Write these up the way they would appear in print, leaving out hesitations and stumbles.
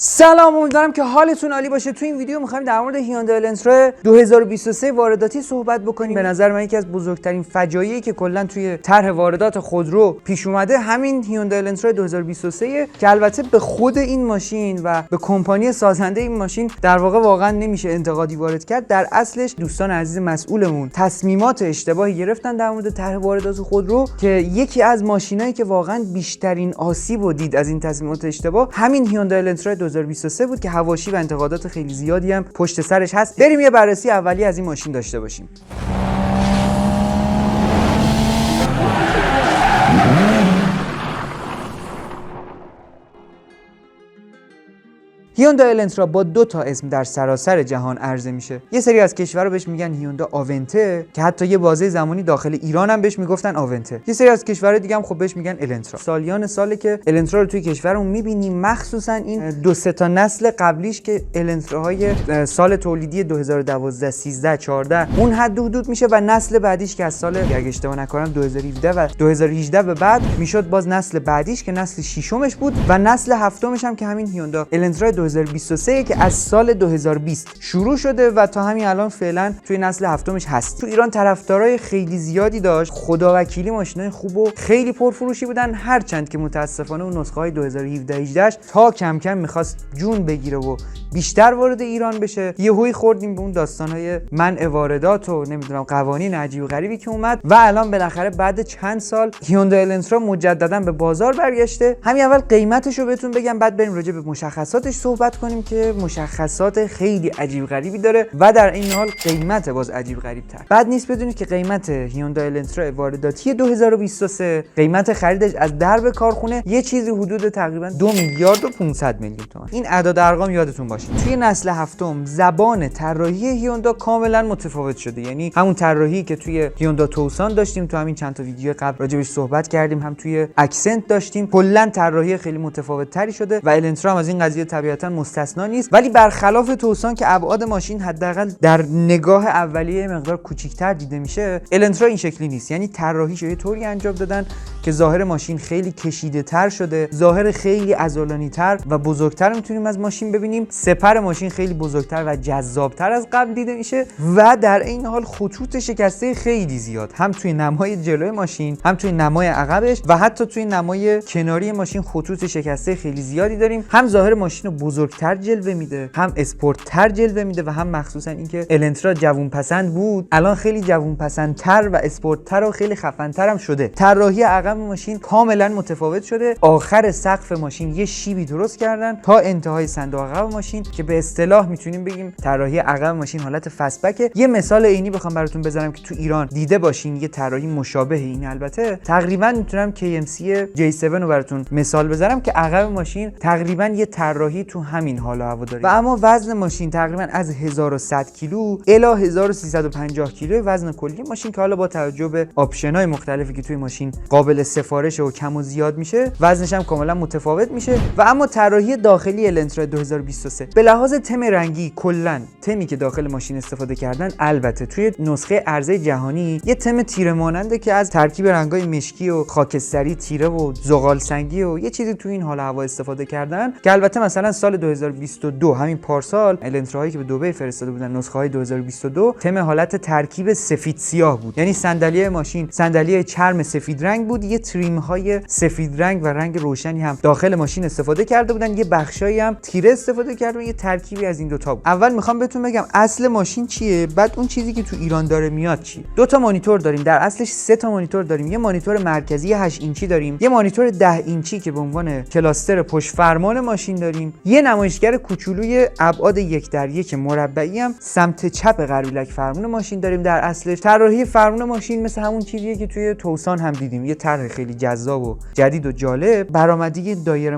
سلام، امیدوارم که حالتون عالی باشه. تو این ویدیو می‌خوایم در مورد هیوندای الانترا 2023 وارداتی صحبت بکنیم. به نظر من یکی از بزرگترین فجایعی که کلا توی طرح واردات خودرو پیش اومده همین هیوندای الانترا 2023 که البته به خود این ماشین و به کمپانی سازنده این ماشین در واقع واقعا نمیشه انتقادی وارد کرد. در اصلش دوستان عزیز مسئولمون تصمیمات اشتباهی گرفتن در مورد طرح واردات خودرو که یکی از ماشینایی که واقعا بیشترین آسیبو دید از این تصمیمات اشتباه همین هیوندای الانترا 2023 بود که حواشی و انتقادات خیلی زیادی هم پشت سرش هست. بریم یه بررسی اولیه از این ماشین داشته باشیم. هیوندای الانترا با دو تا اسم در سراسر جهان عرضه میشه. یه سری از کشورها بهش میگن هیوندا آونته که حتی یه بازه زمانی داخل ایران هم بهش میگفتن آونته. یه سری از کشورهای دیگه هم خب بهش میگن الانترا. سالیان ساله که الانترا رو توی کشورمون میبینیم، مخصوصا این دو سه تا نسل قبلیش که الانتراهای سال تولیدی 2012 13 14 اون حد حدود میشه و نسل بعدیش که از سال اگه اشتباه نکنم 2017 و 2018 به بعد میشد باز نسل بعدیش که نسل ششمش بود و نسل هفتمش هم که همین هیوندا الانترا 2023 که از سال 2020 شروع شده و تا همین الان فعلا توی نسل هفتمش هست. تو ایران طرفدارای خیلی زیادی داشت. خداوکیلی ماشینای خوب و خیلی پرفروشی بودن، هرچند که متاسفانه اون نسخه های 2017 18 تا کم کم میخواست جون بگیره و بیشتر وارد ایران بشه. یهویی خوردیم به اون داستانهای منع واردات و نمیدونم قوانین عجیب و غریبی که اومد و الان بالاخره بعد چند سال هیوندای الانترا مجددا به بازار برگشته. همین اول قیمتش رو بهتون بگم، بعد بریم راجع به مشخصاتش صحبت کنیم که مشخصات خیلی عجیب غریبی داره و در این حال قیمت باز عجیب غریب تر. بعد نیست بدونید که قیمت هیوندای الانترا وارداتی 2023 قیمت خریدش از درب کارخونه یه چیزی حدود تقریبا 2 میلیارد و 500 میلیون تومان. این اعداد ارقام یادتون باشه. توی نسل هفتم زبان طراحی هیوندا کاملا متفاوت شده. یعنی همون طراحی که توی هیوندا توسان داشتیم، تو همین چند تا ویدیو قبل راجعش صحبت کردیم، هم توی اکسنت داشتیم، کلا طراحی خیلی متفاوت تری شده و الانترا هم از این قضیه طبیعتا مستثنا نیست. ولی برخلاف توسان که ابعاد ماشین حداقل در نگاه اولیه مقدار کوچیک‌تر دیده میشه، الانترا این شکلی نیست. یعنی طراحیش یه طوری انجام دادن که ظاهر ماشین خیلی کشیده‌تر شده، ظاهر خیلی عضلانی‌تر و بزرگتر میتونیم از ماشین ببینیم. سپر ماشین خیلی بزرگتر و جذابتر از قبل دیده میشه و در این حال خطوط شکسته خیلی زیاد، هم توی نمای جلوی ماشین، هم توی نمای عقبش و حتی توی نمای کناری ماشین خطوط شکسته خیلی زیادی داریم. هم ظاهر ماشین رو بزرگتر جلوه میده، هم اسپورت‌تر جلوه میده و هم مخصوصا اینکه الانترا جوون پسند بود، الان خیلی جوون پسندتر و اسپورت‌تر و خیلی خفن‌تر هم شده. طراحی عقب ماشین کاملا متفاوت شده. آخر سقف ماشین یه شیبی درست کردن تا انتهای صندوق عقب ماشین که به اصطلاح میتونیم بگیم طراحی عقب ماشین حالت فستبک. یه مثال عینی بخوام براتون بزنم که تو ایران دیده باشین یه طراحی مشابه این، البته تقریبا میتونم KMC J7 رو براتون مثال بزنم که عقب ماشین تقریبا یه طراحی تو همین حال و هوا داره و اما وزن ماشین تقریبا از 1100 کیلو الی 1350 کیلو وزن کلی ماشین که حالا با توجه به آپشن‌های مختلفی که توی ماشین قابل سفارش و کم و زیاد میشه وزنش هم کاملا متفاوت میشه. و اما طراحی داخلی الانترا 2023 به لحاظ تم رنگی، کلا تمی که داخل ماشین استفاده کردن، البته توی نسخه عرضه جهانی یه تم تیره ماننده که از ترکیب رنگای مشکی و خاکستری، تیره و زغال سنگی و یه چیزی توی این حال هوا استفاده کردن که البته مثلا سال 2022 همین پارسال الانتراهایی که به دبی فرستاده بودن نسخه های 2022 تم حالت ترکیب سفید سیاه بود. یعنی صندلی ماشین صندلی چرم سفید رنگ بود، یه تریم های سفید رنگ و رنگ روشنی هم داخل ماشین استفاده کرده بودن، یه بخشایی هم تیره استفاده کردن، یه ترکیبی از این دو تا بود. اول میخوام بهتون بگم اصل ماشین چیه، بعد اون چیزی که تو ایران داره میاد چیه. دو تا مانیتور داریم، در اصلش 3 تا مانیتور داریم. یه مانیتور مرکزی 8 اینچی داریم، یه مانیتور 10 اینچی که به عنوان کلاستر پشت فرمان ماشین داریم، یه نمایشگر کوچولوی ابعاد 1:1 مربعی هم سمت چپ قربیلک فرمون ماشین داریم. در اصلش طراحی فرمون ماشین مثل همون چیزیه که توی توسان هم دیدیم، یه طرح خیلی جذاب و جدید و جالب. برآمدگی دایره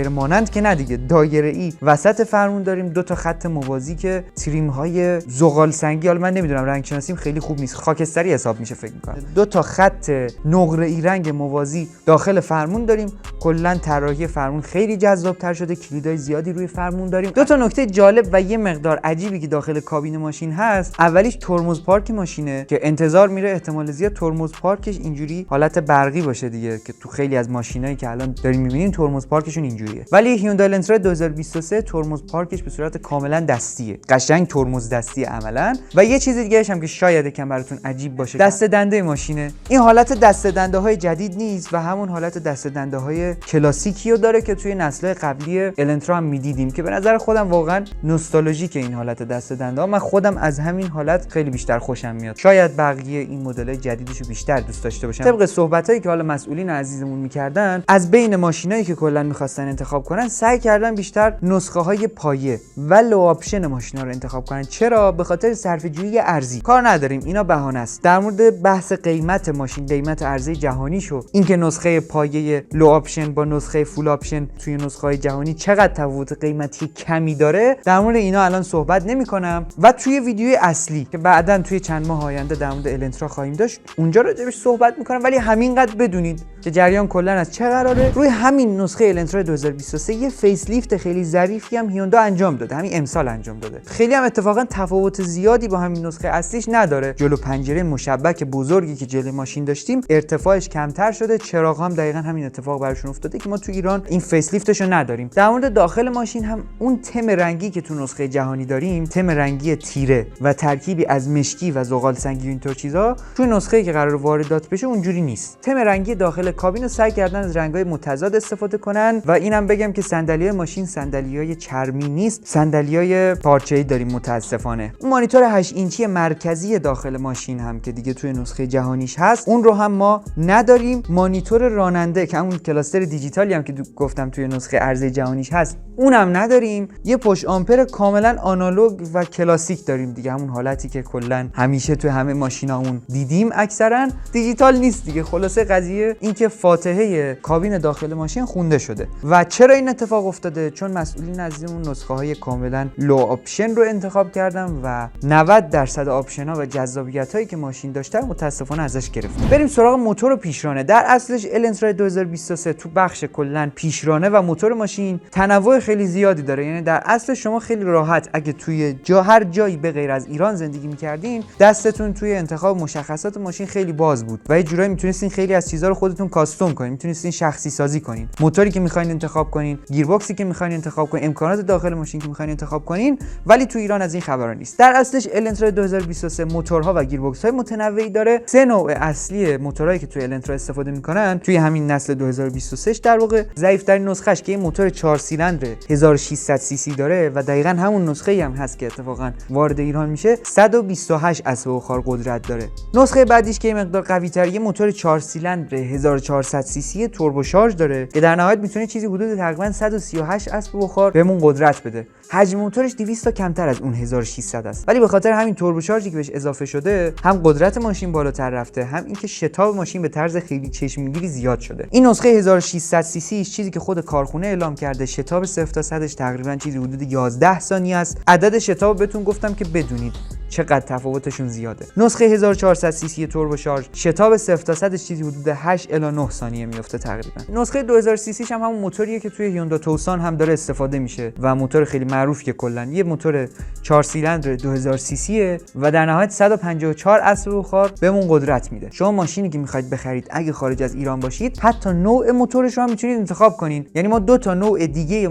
مانند که نه دیگه، دایره‌ای وسط فرمون داریم. 2 تا خط موازی که تریم های زغال سنگی، حالا من نمیدونم رنگ شناسیم خیلی خوب نیست، خاکستری حساب میشه فکر می‌کنم. 2 تا خط نقره‌ای رنگ موازی داخل فرمون داریم. کلا طراحی فرمون خیلی جذاب‌تر شده، کلیدای زیادی روی فرمون داریم. 2 تا نکته جالب و یه مقدار عجیبی که داخل کابین ماشین هست، اولیش ترمز پارک ماشینه که انتظار میره احتمال زیاد ترمز پارکش اینجوری حالت برقی باشه دیگه که تو خیلی از ماشینایی که الان داریم می‌بینیم ترمز پارکشون اینجوریه. ولی هیوندای النترا 2023 ترمز پارکش به صورت کاملا دستیه، قشنگ ترمز دستی عملاً. و یه چیز دیگه هم که شاید یکم براتون عجیب باشه، دست دنده ماشینه. این حالت دست دنده‌های جدید نیست و همون حالت دست دنده‌های کلاسیکی رو داره که توی نسل قبلی النترا هم می‌دیدیم که به نظر خودم واقعا نوستالژیک این حالت دست دنده ها. من خودم از همین حالت خیلی بیشتر خوشم میاد. شاید بقیه این مدل جدیدشو بیشتر دوست داشته باشم. طبق صحبتایی که حالا مسئولین عزیزمون می‌کردن، از بین ماشینایی که کلا می‌خواستن انتخاب کنن، سعی کردن بیشتر نسخه‌های پایه و لو آپشن ماشینا رو انتخاب کنن. چرا؟ به خاطر صرفه‌جویی ارزی. کار نداریم، اینا بهانه است. در مورد بحث قیمت ماشین، قیمت ارزی جهانیشو، اینکه نسخه پایه لو آپشن با نسخه فول آپشن توی نسخه‌های جهانی چقدر تفاوت قیمتی کمی داره، در مورد اینا الان صحبت نمی‌کنم. و توی ویدیوی اصلی که بعداً توی چند ماه آینده در مورد النترا خواهیم داشت، اونجا راجعش صحبت می‌کنم. ولی همینقدر بدونید که جریان کلا از چه قراره. روی همین نسخه النترا 2023 یه فیس لیفت خیلی ظریفی هم هیوندا انجام داده، همین امسال انجام داده. خیلی هم اتفاقا تفاوت زیادی با همین نسخه اصلیش نداره. جلو پنجره مشبک بزرگی که جلوی ماشین داشتیم ارتفاعش کمتر شده، چراغ هم دقیقاً همین اتفاق براشون افتاده که ما تو ایران این فیس لیفتشو نداریم. در مورد داخل ماشین هم اون تم رنگی که تو نسخه جهانی داریم، تم رنگی تیره و ترکیبی از مشکی و زغال سنگی و اینطور چیزا، تو نسخه‌ای که قرار واردات بشه اونجوری نیست. تم رنگی داخل کابین رو سعی کردن از رنگ‌های متضاد استفاده کنن. و اینم بگم که صندلی‌های ماشین صندلی‌های چرمی نیست، صندلی‌های پارچه‌ای داریم متاسفانه. اون مانیتور 8 اینچی مرکزی داخل ماشین هم که دیگه توی نسخه جهانیش هست، اون رو هم ما نداریم. مانیتور راننده که همون کلاستر دیجیتالی هم که گفتم توی نسخه ارزی جهانیش هست، اونم نداریم. یه پشت آمپر کاملا آنالوگ و کلاسیک داریم دیگه، همون حالتی که کلا همیشه توی همه ماشینامون دیدیم. اکثرا دیجیتال نیست دیگه. خلاصه قضیه این که فاتحه کابین داخل ماشین خونده شده. و چرا این اتفاق افتاده؟ چون مسئولین عزیزمون نسخه های کاملا لو آپشن رو انتخاب کردن و 90% آپشن ها و جذابیت هایی که ماشین داشته متاسفانه ازش گرفتن. بریم سراغ موتور و پیشرانه. در اصلش النترا 2023 تو بخش کلا پیشرانه و موتور ماشین تنوع خیلی زیادی داره. یعنی در اصل شما خیلی راحت اگه توی هر جایی به غیر از ایران زندگی می‌کردین، دستتون توی انتخاب مشخصات ماشین خیلی باز بود و یه جورایی میتونستین خیلی از چیزا رو خودتون کاستوم کنین، میتونستین شخصی سازی کنین. موتوری که می‌خواید انتخاب کنین، گیربکسی که می‌خواید انتخاب کنین، امکانات داخل ماشین که می‌خواید انتخاب کنین. ولی تو ایران از این خبرا نیست. در اصلش النترا 2023 موتورها و گیربکس‌های متنوعی داره. سه نوع اصلی موتورایی که توی النترا استفاده می‌کنن توی همین نسل 2023 در واقع ضعیف‌ترین نسخه‌اش که این موتور 4 سیلندر 1600 سی سی داره و دقیقاً همون نسخه‌ای هم هست که اتفاقاً وارد ایران میشه، 128 اسب بخار قدرت داره. نسخه بعدیش که یه مقدار قوی‌تر، یه موتور 4 سیلندر 1400 سی سی توربو شارژ داره که در نهایت میتونه چیزی حدود تقریباً 138 اسب بخار بهمون قدرت بده. حجم موتورش 200 تا کمتر از اون 1600 است. ولی به خاطر همین توربو شارژی که بهش اضافه شده، هم قدرت ماشین بالاتر رفته، هم اینکه شتاب ماشین به طرز خیلی چشمگیری زیاد شده. این نسخه 1600 سی سی چیزی که خود کارخونه اعلام کرده، شتاب 0 تا 100ش تقریباً چیزی حدود 11 ثانیه است. عدد شتاب بهتون گفتم که بدونید چقدر تفاوتشون زیاده. نسخه 1400 سی سی توربو شارژ شتاب 0 تا 100 چیزی حدود 8 الی 9 ثانیه میفته تقریبا. نسخه 2000 سی سی هم همون موتوریه که توی هیوندا توسان هم داره استفاده میشه و موتور خیلی معروفیه. کلا یه موتور 4 سیلندر 2000 سی سی و در نهایت 154 اسب بخار بهمون قدرت میده. شما ماشینی که میخواید بخرید اگه خارج از ایران باشید، حتی نوع موتورش رو هم میتونید انتخاب کنین. یعنی ما دو تا نوع دیگه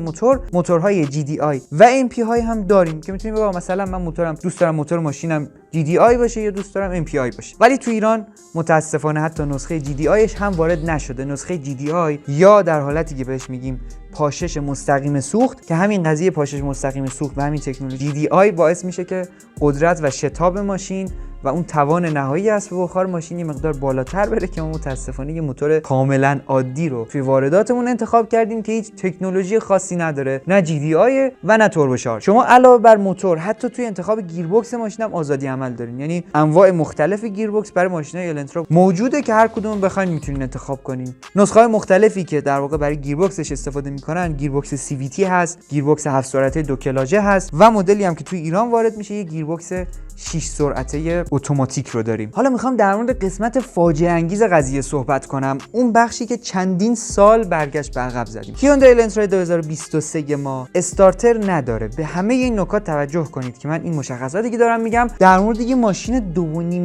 موتورهای GDI و MP های هم داریم که میتونید بگید مثلا من موتورم دوست دارم موتور ماشینم GDI باشه یا دوست دارم MPI باشه. ولی تو ایران متاسفانه حتی نسخه GDIش هم وارد نشده. نسخه GDI یا در حالتی که بهش میگیم پاشش مستقیم سوخت، که همین قضیه پاشش مستقیم سوخت و همین تکنولوژی GDI باعث میشه که قدرت و شتاب ماشین و اون توان نهایی اسب بخار ماشین یه مقدار بالاتر بره که ما متاسفانه یه موتور کاملا عادی رو توی وارداتمون انتخاب کردیم که هیچ تکنولوژی خاصی نداره، نه GDI و نه توربو شارژ. شما علاوه بر موتور حتی توی انتخاب گیربکس ماشین هم آزادی عمل دارین. یعنی انواع مختلف گیربکس برای ماشینای النترا موجوده که هر کدوم بخواید میتونین انتخاب کنین. نسخه‌های مختلفی که در واقع برای گیربکسش استفاده میکنن، گیربکس CVT هست، گیربکس 7 سرعته 2 کلاژه هست و مدلی هم که توی ایران وارد میشه یه گیربکس 6 سرعته اتوماتیک رو داریم. حالا میخوام در مورد قسمت فاجعه انگیز قضیه صحبت کنم، اون بخشی که چندین سال برگشت به عقب زدیم. هیوندای الانترا 2023 ما استارتر نداره. به همه این نکات توجه کنید که من این مشخصاتی که دارم میگم در مورد یه ماشین 2.5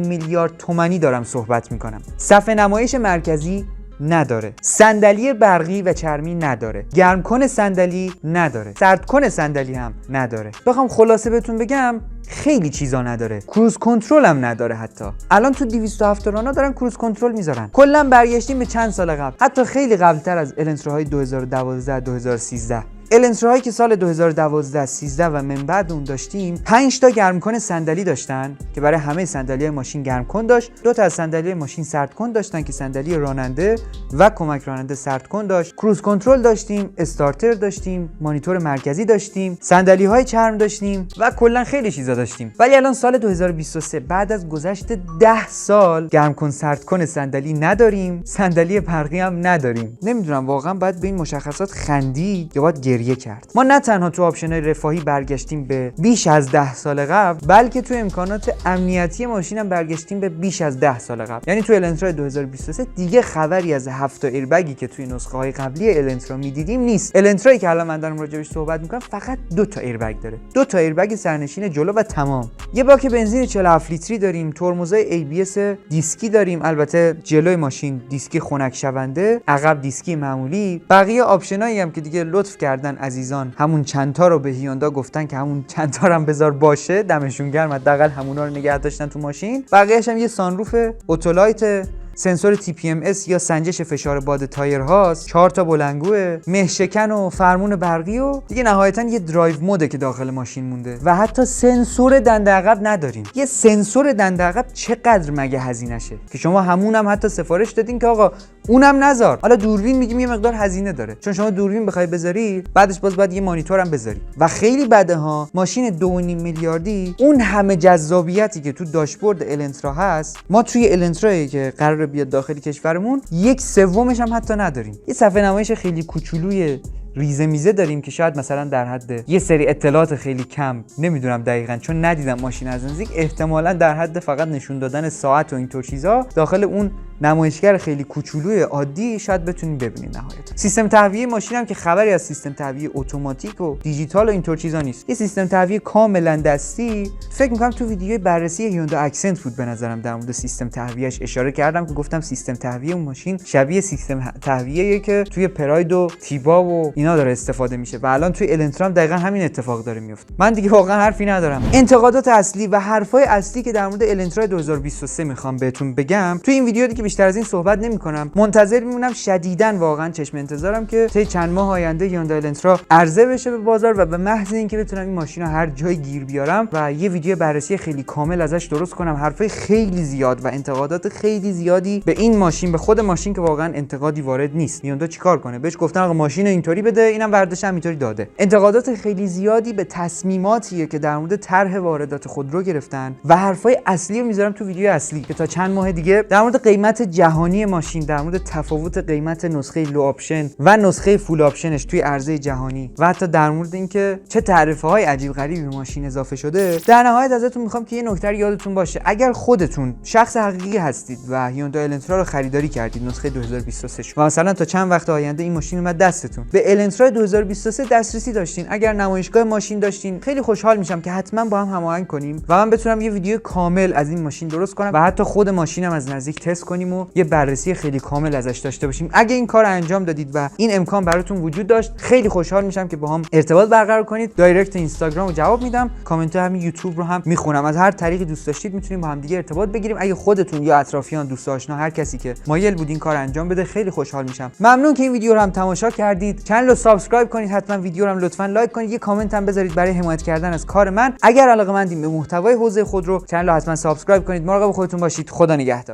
میلیارد تومانی دارم صحبت میکنم. صفحه نمایش مرکزی نداره، صندلی برقی و چرمی نداره، گرمکن صندلی نداره، سردکن صندلی هم نداره. بخوام خلاصه بهتون بگم خیلی چیزا نداره. کروز کنترل هم نداره. حتی الان تو 207 رانا دارن کروز کنترل میذارن. کلا برگشتیم به چند سال قبل، حتی خیلی قبلتر از الانتراهای 2012 2013. الانتراهایی که سال 2012 13 و من بعد اون داشتیم 5 تا گرمکن صندلی داشتن که برای همه صندلی ماشین گرمکن داشت، 2 تا از صندلی ماشین سردکن داشتن که صندلی راننده و کمک راننده سردکن داشت، کروز کنترل داشتیم، استارتر داشتیم، مانیتور مرکزی داشتیم، صندلی‌های چرم داشتیم و کلا خیلی چیزا داشتیم. ولی الان سال 2023 بعد از گذشت 10 سال گرمکن سردکن صندلی نداریم، صندلی برقی هم نداریم. نمیدونم واقعا باید به این مشخصات خندید یا باید گریه کرد. ما نه تنها تو آپشن‌های رفاهی برگشتیم به بیش از 10 سال قبل، بلکه تو امکانات امنیتی ماشین هم برگشتیم به بیش از 10 سال قبل. یعنی تو الانترا 2023 دیگه خبری از 7 تا ایربگی که توی نسخه‌های قبلی الانترا می‌دیدیم نیست. الانترایی که الان من دارم راجعش صحبت می‌کنم فقط 2 تا ایربگ داره. 2 تا ایربگ سرنشین جلو و تمام. یه باک بنزین 47 لیتری داریم، ترمزای ABS دیسکی داریم، البته جلوی ماشین دیسکی خنک شونده، عقب دیسکی معمولی. بقیه آپشنایی هم که دیگه لطف کردن عزیزان همون چند تا رو به هیوندا گفتن که همون چند تا هم بذار باشه، دمشون گرم، حداقل همونا رو نگه داشتن تو ماشین. بقیه‌اش هم یه سانروف اتولایت، سنسور TPMS یا سنجش فشار باد تایر هاست، 4 تا بلندگوه، مهشکن و فرمون برقی و دیگه نهایتا یه درایو موده که داخل ماشین مونده و حتی سنسور دنده عقب نداریم. یه سنسور دنده عقب چقدر مگه هزینه‌شه که شما همونم حتی سفارش دادین که آقا اونم نذار. حالا دوربین میگیم یه مقدار هزینه داره، چون شما دوربین بخوای بذاری بعدش باید یه مانیتور هم بذاری و خیلی بده ها. ماشین 2.5 میلیاردی اون همه جذابیتی که تو داشبورد الانترا هست ما توی الانترایی که قرار بیاد داخلی کشورمون 1/3 هم حتی نداریم. یه صفحه نمایش خیلی کوچولوی ریزه میزه داریم که شاید مثلا در حد یه سری اطلاعات خیلی کم، نمیدونم دقیقاً چون ندیدم ماشین از نزدیک، احتمالاً در حد فقط نشون دادن ساعت و اینطور چیزا داخل اون نمایشگر خیلی کوچولوی عادی شاید بتونید ببینید. نهایتا سیستم تهویه ماشین هم که خبری از سیستم تهویه اتوماتیک و دیجیتال و اینطور چیزا نیست. یه سیستم تهویه کاملا دستی. فکر می‌کنم تو ویدیوی بررسی هیوندا اکسنت بود به نظرم در مورد سیستم تهویهش اشاره کردم که گفتم سیستم تهویه اون ماشین شبیه سیستم تهویه‌ای که توی پراید و تیبا و اینا داره استفاده میشه و الان توی الانترا هم دقیقاً همین اتفاق داره میفته. من دیگه واقعا حرفی ندارم. انتقادات اصلی و حرفای اصلی که در مورد الانترا 2023 میخوام بهتون بگم تو این ویدیو دیگه بیشتر از این صحبت نمی‌کنم. منتظر میمونم شدیداً، واقعا چشم انتظارم که طی چند ماه آینده هیوندا الانترا عرضه بشه به بازار و به محض اینکه بتونم این ماشین رو هر جای گیر بیارم و یه ویدیو بررسی خیلی کامل ازش درست کنم. حرفای خیلی زیاد و انتقادات خیلی زیادی به این ماشین، به خود ماشین که واقعا انتقادی وارد نیست. هیوندا چیکار کنه؟ بهش گفتن آقا ماشین اینطوری بده، اینم وردش هم اینطوری داده. انتقادات خیلی زیادی به تصمیماتیه که در مورد طرح واردات خودرو گرفتن و حرفای اصلی رو میذارم تو ویدیو اصلی که تا چند ماه دیگه در مورد قیمت جهانی ماشین، در مورد تفاوت قیمت نسخه لو آپشن و نسخه فول آپشنش توی عرضه جهانی و حتی در مورد اینکه چه تعرفه‌های عجیب غریبی به ماشین اضافه شده. در نهایت ازتون میخوام که یه نکته یادتون باشه، اگر خودتون شخص حقیقی هستید و هیوندا الانترا رو خریداری کردید نسخه 2023 و مثلا تا چند وقت آینده این ماشین اومد دستتون، به الانترا 2023 دسترسی داشتین، اگر نمایشگاه ماشین داشتین، خیلی خوشحال میشم که حتما با هم هماهنگ کنیم و من بتونم یه ویدیو کامل از این ماشین درست کنم و حتی خود ماشینم از نزدیک تست کنیم و یه بررسی خیلی کامل ازش داشته باشیم. اگه این کار انجام دادید و این امکان براتون وجود داشت، خیلی خوشحال میشم که با هم ارتباط برقرار کنید. دایرکت اینستاگرام رو جواب میدم، کامنت همین یوتیوب رو هم میخونم. از هر طریقی دوست داشتید میتونیم با هم دیگه ارتباط بگیریم. اگه خودتون یا اطرافیان، دوست آشنا، هر کسی که مایل بود این کار انجام بده، خیلی خوشحال میشم. ممنون که این ویدیو رو هم تماشا کردید. چنل رو سابسکرایب کنید، حتما ویدیو رو هم لطفاً لایک کنید، یه کامنت هم بذارید برای حمایت کردن از کار من. اگر علاقه‌مندین به محتوای حوزه خودرو، چنل رو حتما سابسکرایب کنید. مراقب خودتون باشید. خدا نگهدار.